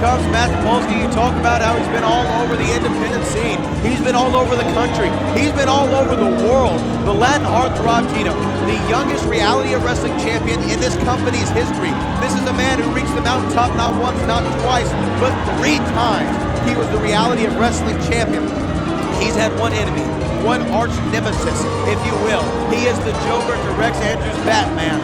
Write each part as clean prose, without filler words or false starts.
comes Matt Polsky. You talk about how he's been all over the independent scene. He's been all over the country. He's been all over the world. The Latin heartthrob Gino, the youngest reality of wrestling champion in this company's history. This is a man who reached the mountaintop not once, not twice, but 3 times. He was the reality of wrestling champion. He's had one enemy, one arch nemesis, if you will. He is the Joker to Rex Andrews' Batman.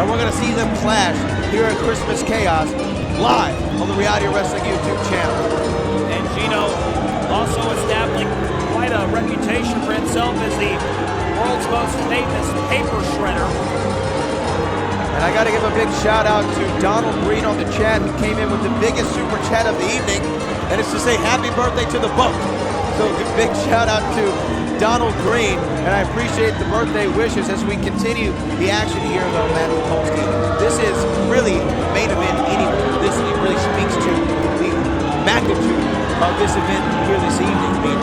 And we're going to see them clash here at Christmas Chaos, live on the Reality Wrestling YouTube channel. And Gino also establishing quite a reputation for himself as the world's most famous paper shredder. And I got to give a big shout out to Donald Green on the chat, who came in with the biggest super chat of the evening, and it's to say happy birthday to the boat. So a big shout out to Donald Green, and I appreciate the birthday wishes as we continue the action here, though, Matt Polsky. This is really the main event anywhere. This really speaks to the magnitude of this event here this evening. I mean,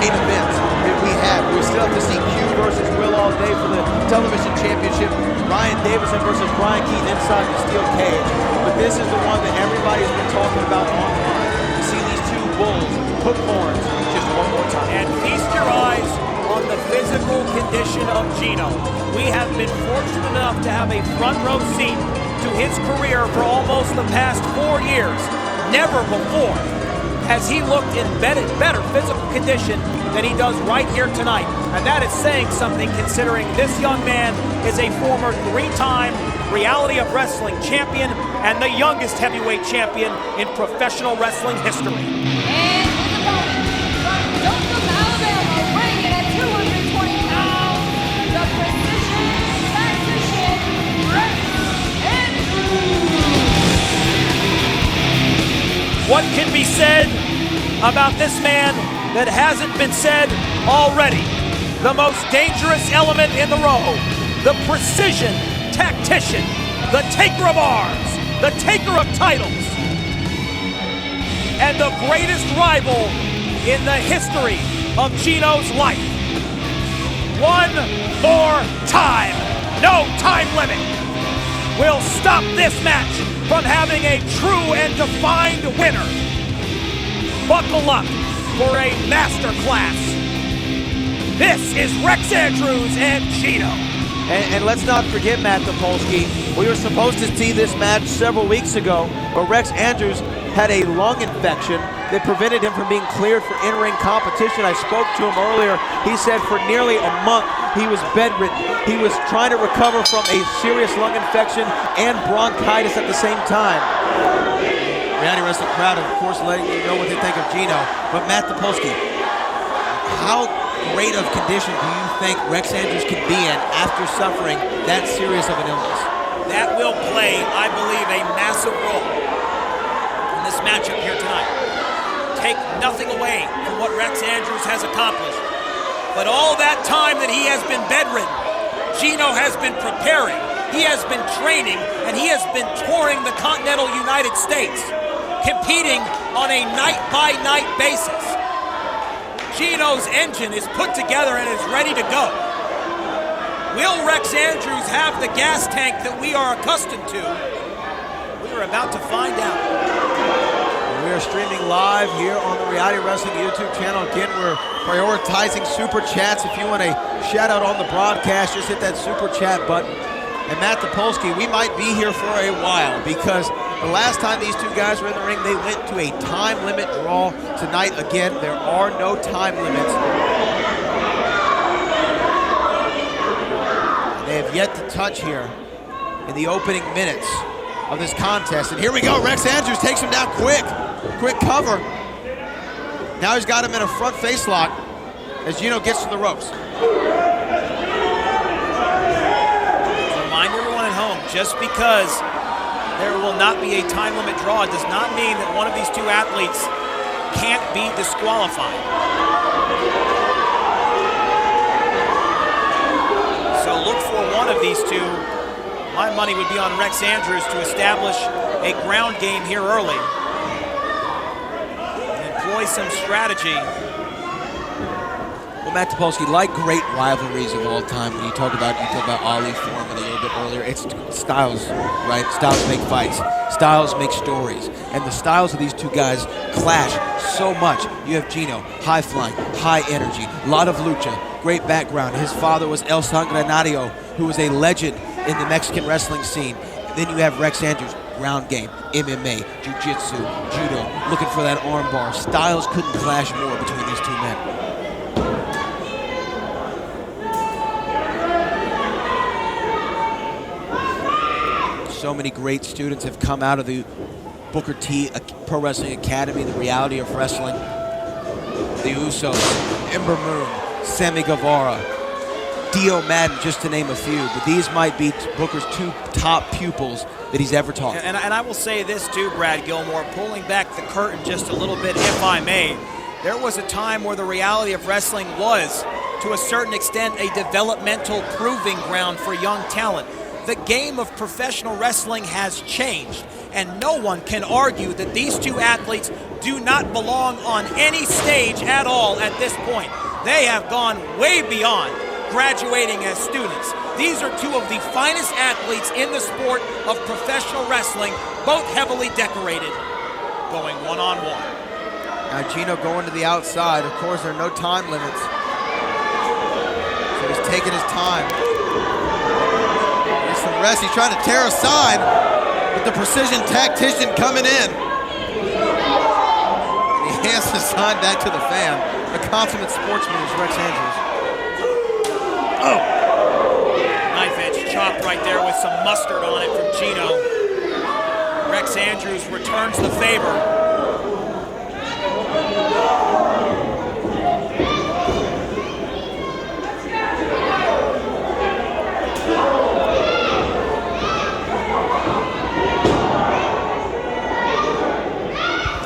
main event that we have. We still have to see Q versus Will all day for the television championship. Ryan Davison versus Brian Keaton inside the steel cage. But this is the one that everybody's been talking about online. To see these two bulls hook horns just one more time. And feast your eyes on the physical condition of Gino. We have been fortunate enough to have a front row seat to his career for almost the past 4 years. Never before has he looked in better physical condition than he does right here tonight. And that is saying something, considering this young man is a former 3-time Reality of Wrestling champion and the youngest heavyweight champion in professional wrestling history. And his opponent, from Dothan, Alabama, weighing in at 220 pounds, the precision tactician, Rex Andrews. What can be said about this man that hasn't been said already? The most dangerous element in the row, the precision tactician, the taker of arms, the taker of titles, and the greatest rival in the history of Gino's life. One more time, no time limit, will stop this match from having a true and defined winner. Buckle up for a masterclass. This is Rex Andrews and Gino. And let's not forget, Matt Polsky, we were supposed to see this match several weeks ago, but Rex Andrews had a lung infection that prevented him from being cleared for in-ring competition. I spoke to him earlier. He said for nearly a month he was bedridden. He was trying to recover from a serious lung infection and bronchitis at the same time. Reality Wrestling crowd, of course, letting you know what they think of Gino. But Matt Polsky, how great of condition do you think Rex Andrews can be in after suffering that serious of an illness? That will play, I believe, a massive role in this matchup here tonight. Take nothing away from what Rex Andrews has accomplished, but all that time that he has been bedridden, Gino has been preparing, he has been training, and he has been touring the continental United States, competing on a night-by-night basis. Gino's engine is put together and is ready to go. Will Rex Andrews have the gas tank that we are accustomed to? We are about to find out. We are streaming live here on the Reality Wrestling YouTube channel. Again, we're prioritizing super chats. If you want a shout out on the broadcast, just hit that super chat button. And Matt Polsky, we might be here for a while, because the last time these two guys were in the ring, they went to a time limit draw. Tonight, again, there are no time limits. They have yet to touch here in the opening minutes of this contest. And here we go, Rex Andrews takes him down quick. Quick cover. Now he's got him in a front face lock as Gino gets to the ropes. Remind everyone at home, just because there will not be a time limit draw does not mean that one of these two athletes can't be disqualified. So look for one of these two. My money would be on Rex Andrews to establish a ground game here early. Employ some strategy. Well, Matt Topolsky, like great rivalries of all time, when you talk about Ali Foreman a little bit earlier, it's styles, right? Styles make fights. Styles make stories. And the styles of these two guys clash so much. You have Gino, high flying, high energy, a lot of lucha, great background. His father was El Sanguinario, who was a legend in the Mexican wrestling scene. Then you have Rex Andrews, ground game, MMA, jiu-jitsu, judo, looking for that arm bar. Styles couldn't clash more between these two men. So many great students have come out of the Booker T Pro Wrestling Academy, the reality of wrestling. The Usos, Ember Moon, Sammy Guevara, Dio Madden, just to name a few. But these might be Booker's two top pupils that he's ever taught. And I will say this too, Brad Gilmore, pulling back the curtain just a little bit, if I may. There was a time where the reality of wrestling was, to a certain extent, a developmental proving ground for young talent. The game of professional wrestling has changed, and no one can argue that these two athletes do not belong on any stage at all at this point. They have gone way beyond graduating as students. These are two of the finest athletes in the sport of professional wrestling, both heavily decorated, going one-on-one. Now Gino going to the outside. Of course, there are no time limits. So he's taking his time. There's some rest. He's trying to tear aside, but the precision tactician coming in. He hands the sign back to the fan. The consummate sportsman is Rex Andrews. Oh! Knife edge chop right there with some mustard on it from Gino. Rex Andrews returns the favor.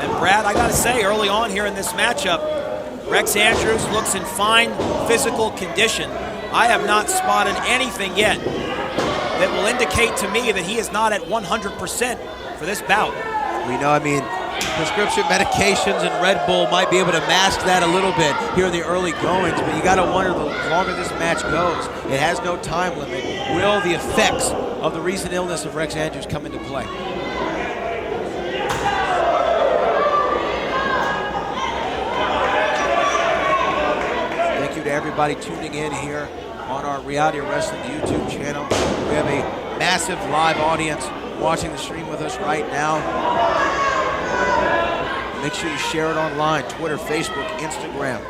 And Brad, I gotta say, early on here in this matchup, Rex Andrews looks in fine physical condition. I have not spotted anything yet that will indicate to me that he is not at 100% for this bout. We know, I mean, prescription medications and Red Bull might be able to mask that a little bit here in the early goings, but you gotta wonder, the longer this match goes, it has no time limit. Will the effects of the recent illness of Rex Andrews come into play? To everybody tuning in here on our Reality of Wrestling YouTube channel. We have a massive live audience watching the stream with us right now. Make sure you share it online, Twitter, Facebook, Instagram.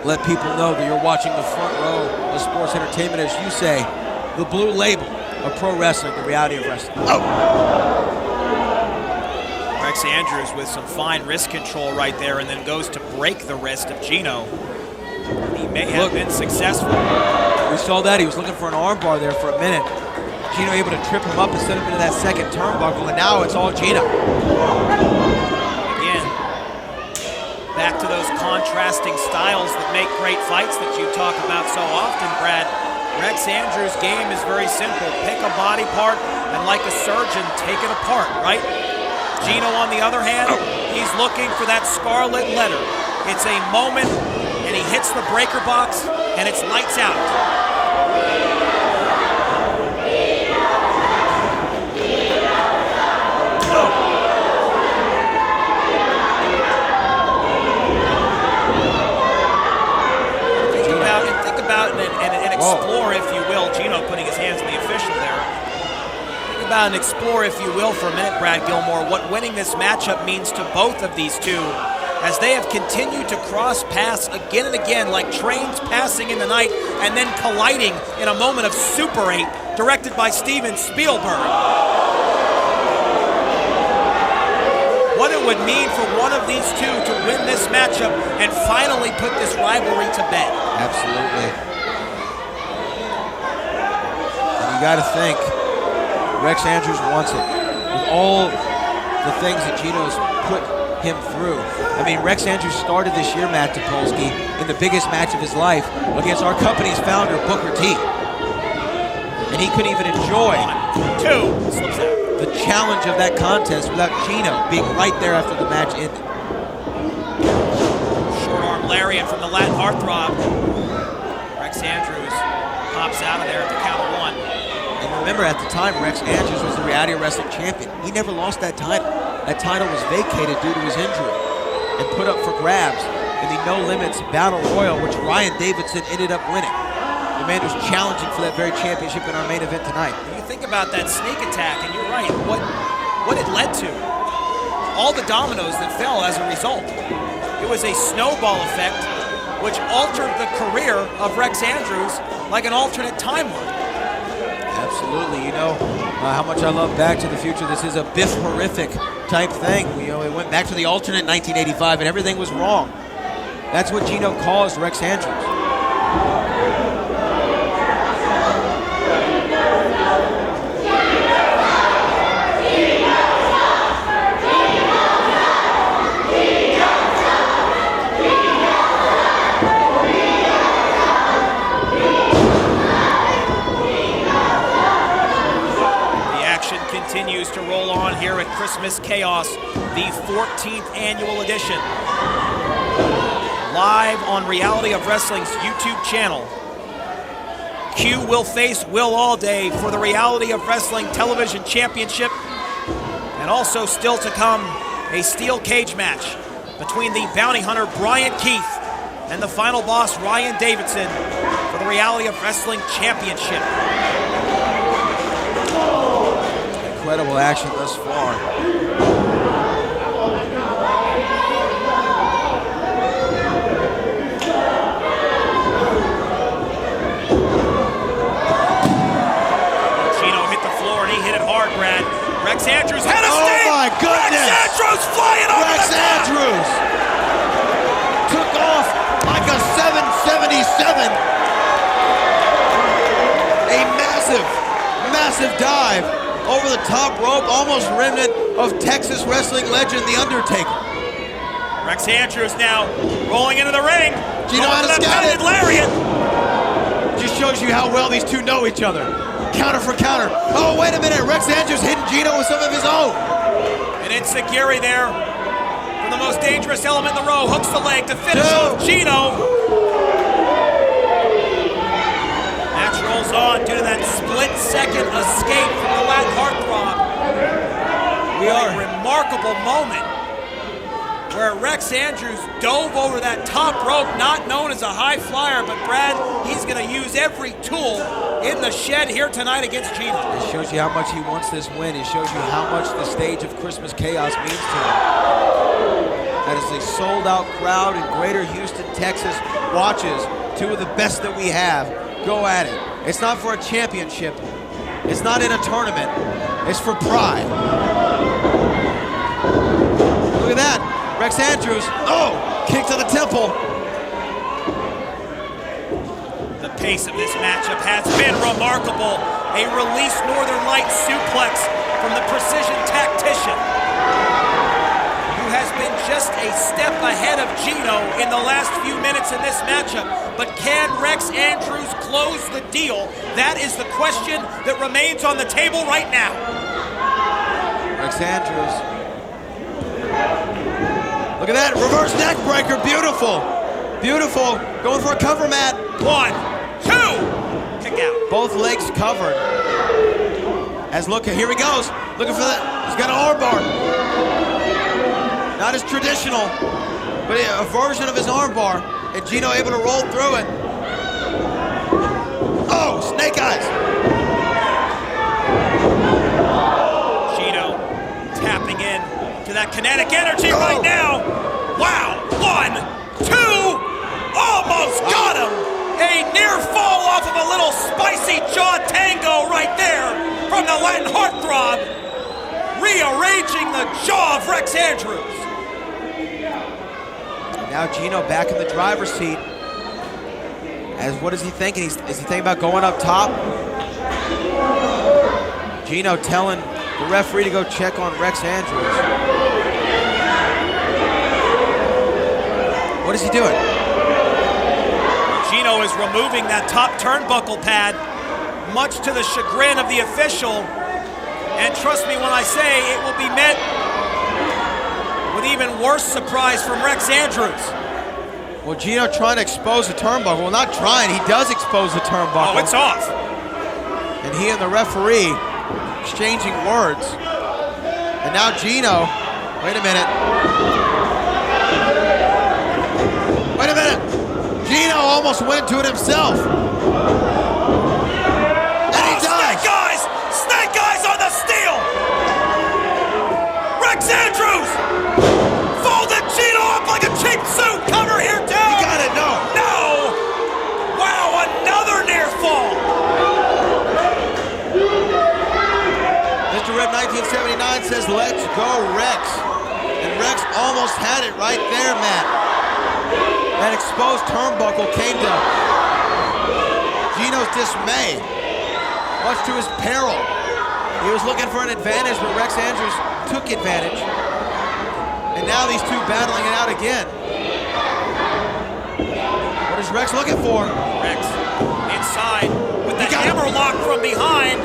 Let people know that you're watching the front row of sports entertainment, as you say, the blue label of pro wrestling, the reality of wrestling. Oh! Rex Andrews with some fine wrist control right there, and then goes to break the wrist of Gino. He may have been successful. We saw that. He was looking for an armbar there for a minute. Gino able to trip him up and send him into that second turnbuckle, and now it's all Gino. Again, back to those contrasting styles that make great fights that you talk about so often, Brad. Rex Andrews' game is very simple. Pick a body part and, like a surgeon, take it apart, right? Gino, on the other hand, he's looking for that scarlet letter. It's a moment, and he hits the breaker box, and it's lights out. Think about and explore, if you will. Gino putting his hands on the official there. Think about and explore, if you will, for a minute, Brad Gilmore, what winning this matchup means to both of these two, as they have continued to cross paths again and again, like trains passing in the night and then colliding in a moment of Super 8, directed by Steven Spielberg. What it would mean for one of these two to win this matchup and finally put this rivalry to bed. Absolutely. And you got to think, Rex Andrews wants it. With all the things that Gino's put him through. I mean, Rex Andrews started this year, Matt Topolsky, in the biggest match of his life against our company's founder, Booker T. And he couldn't even enjoy the challenge of that contest without Gino being right there after the match ended. Short arm lariat from the Latin heartthrob. Rex Andrews pops out of there at the count of 1. And remember, at the time, Rex Andrews was the Reality Wrestling Champion. He never lost that title. That title was vacated due to his injury and put up for grabs in the No Limits Battle Royal, which Ryan Davidson ended up winning. The man was challenging for that very championship in our main event tonight. You think about that sneak attack, and you're right, what it led to. All the dominoes that fell as a result. It was a snowball effect which altered the career of Rex Andrews like an alternate timeline. Absolutely. You know how much I love Back to the Future. This is a Biff horrific type thing. You know, it went back to the alternate 1985 and everything was wrong. That's what Gino caused Rex Andrews. Continues to roll on here at Christmas Chaos, the 14th annual edition. Live on Reality of Wrestling's YouTube channel. Q will face Will Allday for the Reality of Wrestling Television Championship. And also still to come, a steel cage match between the bounty hunter Brian Keith and the final boss Ryan Davidson for the Reality of Wrestling Championship. Incredible action thus far. Gino hit the floor and he hit it hard, Brad. Rex Andrews had a Oh my goodness! Rex Andrews flying over Rex the top! Andrews took off like a 777. A massive dive over the top rope, almost remnant of Texas wrestling legend, The Undertaker. Rex Andrews now rolling into the ring. Gino had to scout it. Lariat. Just shows you how well these two know each other. Counter for counter. Oh, wait a minute. Rex Andrews hitting Gino with some of his own. And Enziguri there from the most dangerous element in the row. Hooks the leg to finish off Gino. Match rolls on due to that split-second escape from the Latin heartthrob. We are a remarkable moment where Rex Andrews dove over that top rope, not known as a high flyer, but Brad, he's going to use every tool in the shed here tonight against Gino. It shows you how much he wants this win. It shows you how much the stage of Christmas Chaos means to him. That is a sold-out crowd in Greater Houston, Texas, watches two of the best that we have go at it. It's not for a championship. It's not in a tournament. It's for pride. Look at that. Rex Andrews, kick to the temple. The pace of this matchup has been remarkable. A released Northern Light suplex from the precision tactician, who has been just a step ahead of Gino in the last few minutes in this matchup. But can Rex Andrews close the deal? That is the question that remains on the table right now. Rex Andrews. Look at that, reverse neck breaker, beautiful. Beautiful, going for a cover mat. 1, 2, kick out. Both legs covered. Here he goes, looking for that. He's got an arm bar. Not as traditional, but a version of his arm bar. And Gino able to roll through it. Oh, snake eyes. Gino tapping in to that kinetic energy right now. Wow, 1, 2, almost got him. A near fall off of a little spicy jaw tango right there from the Latin heartthrob, rearranging the jaw of Rex Andrews. Now Gino back in the driver's seat. What is he thinking? Is he thinking about going up top? Gino telling the referee to go check on Rex Andrews. What is he doing? Gino is removing that top turnbuckle pad, much to the chagrin of the official. And trust me when I say it will be met with even worse surprise from Rex Andrews. Well, Gino trying to expose the turnbuckle. Well, not trying, he does expose the turnbuckle. Oh, it's off. And he and the referee exchanging words. And now Gino, wait a minute. Wait a minute. Gino almost went to it himself. And he does. Snake eyes on the steel. Rex Andrews folded Gino up like a cheap suit. Cover here, too. You got it, no. No. Wow, another near fall. Mr. Rep 1979 says, let's go, Rex. And Rex almost had it right there, Matt. That exposed turnbuckle came to Gino's dismay, much to his peril. He was looking for an advantage, but Rex Andrews took advantage. And now these two battling it out again. What is Rex looking for? Rex inside with the hammerlock from behind.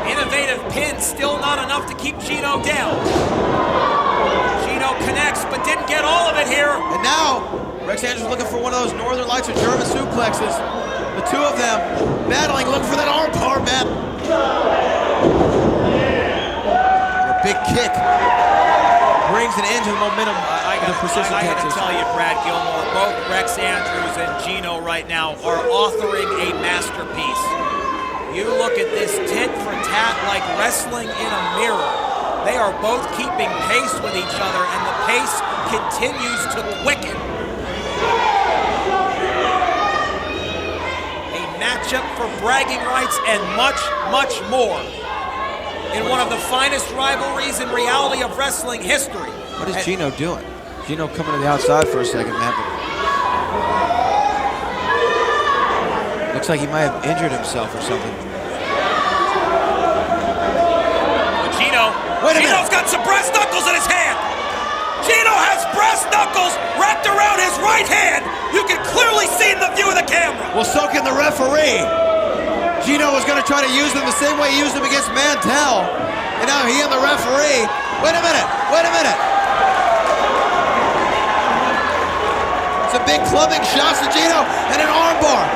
Innovative pin, still not enough to keep Gino down. Gino connects, but didn't get all of it here. And now, Rex Andrews looking for one of those Northern Lights or German suplexes. The two of them battling, looking for that arm bar, man. And a big kick brings an end to the momentum of the precision I gotta tactics. tell you, Brad Gilmore, both Rex Andrews and Gino right now are authoring a masterpiece. You look at this tit for tat like wrestling in a mirror. They are both keeping pace with each other, and the pace continues to quicken. A matchup for bragging rights and much, much more in one of the finest rivalries in reality of wrestling history. What is Gino doing? Gino coming to the outside for a second, man. Looks like he might have injured himself or something. Well, Gino's got some brass knuckles in his hand. Gino has brass knuckles wrapped around his right hand. You can clearly see in the view of the camera. Well, so can the referee. Gino was going to try to use them the same way he used them against Mantell. And now he and the referee. Wait a minute. It's a big clubbing shot to Gino and an armbar.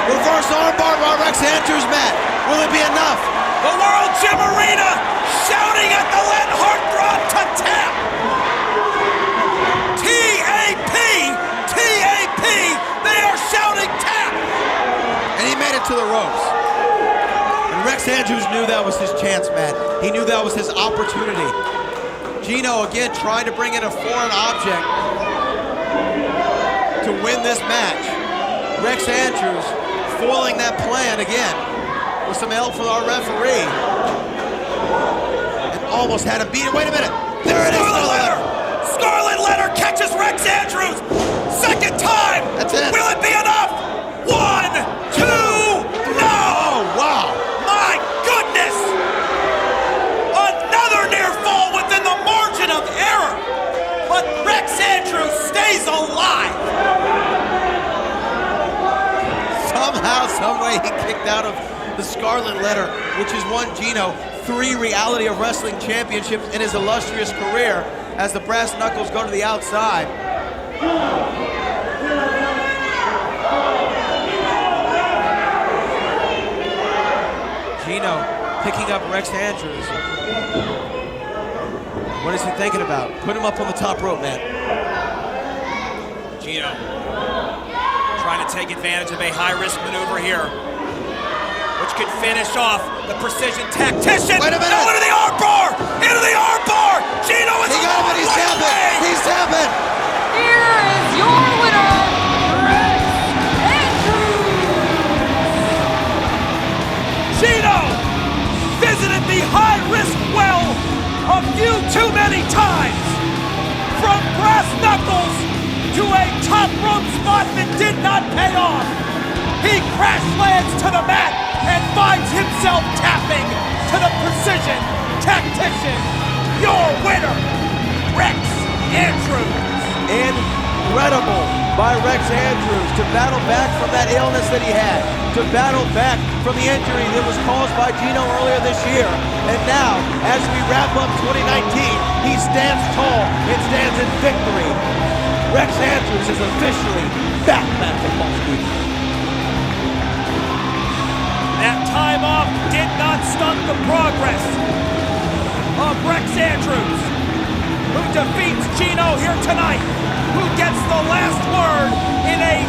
Reverse armbar by Rex Andrews, Matt. Will it be enough? The World Gym Arena shouting at the Len Heartthrob to tap. T-A-P, they are shouting tap. And he made it to the ropes. And Rex Andrews knew that was his chance, Matt. He knew that was his opportunity. Gino again trying to bring in a foreign object to win this match. Rex Andrews foiling that plan again with some help from our referee. And almost had him beat it. Wait a minute. There it is. Scarlet Letter catches Rex Andrews. Second time. That's it. Will it be enough? 1, 2, no. Oh, wow. My goodness. Another near fall within the margin of error. But Rex Andrews stays alive. Somehow, someway, he kicked out of the Scarlet Letter, which has won Gino 3 Reality of Wrestling championships in his illustrious career as the brass knuckles go to the outside. Gino picking up Rex Andrews. What is he thinking about? Put him up on the top rope, man. Gino trying to take advantage of a high-risk maneuver here, which could finish off the precision tactician. Wait a minute. No, into the arm bar! Into the arm bar! Gino is He got him and he's tapping! He's tapping! Here is your winner, Rex Andrews! Gino visited the high-risk well a few too many times. From brass knuckles to a top rope spot that did not pay off. He crash lands to the mat and finds himself tapping to the precision tactician. Your winner, Rex Andrews. Incredible by Rex Andrews to battle back from that illness that he had, to battle back from the injury that was caused by Gino earlier this year. And now, as we wrap up 2019, he's stands tall. It stands in victory. Rex Andrews is officially back, Matt Topolsky. That time off did not stunt the progress of Rex Andrews, who defeats Gino here tonight, who gets the last word in a